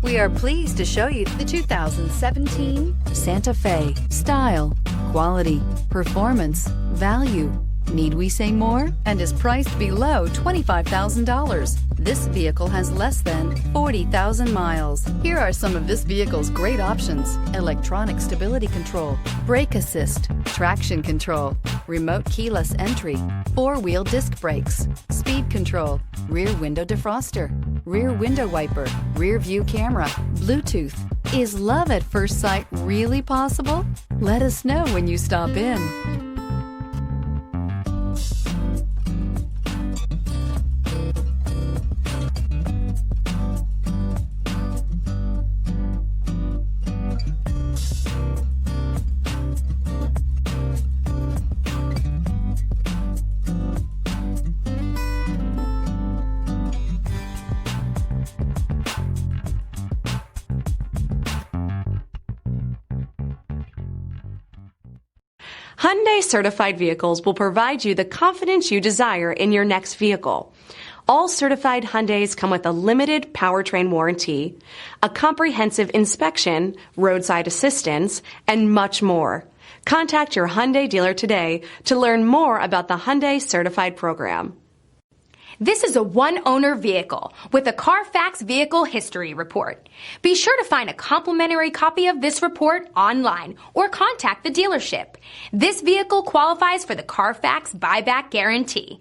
We are pleased to show you the 2017 Santa Fe. Style, quality, performance, value. Need we say more? And is priced below $25,000. This vehicle has less than 40,000 miles. Here are some of this vehicle's great options: electronic stability control, brake assist, traction control, remote keyless entry, four-wheel disc brakes, speed control, rear window defroster, rear window wiper, rear view camera, Bluetooth. Is love at first sight really possible? Let us know when you stop in. Hyundai certified vehicles will provide you the confidence you desire in your next vehicle. All certified Hyundais come with a limited powertrain warranty, a comprehensive inspection, roadside assistance, and much more. Contact your Hyundai dealer today to learn more about the Hyundai certified program. This is a one-owner vehicle with a Carfax Vehicle History Report. Be sure to find a complimentary copy of this report online or contact the dealership. This vehicle qualifies for the Carfax Buyback Guarantee.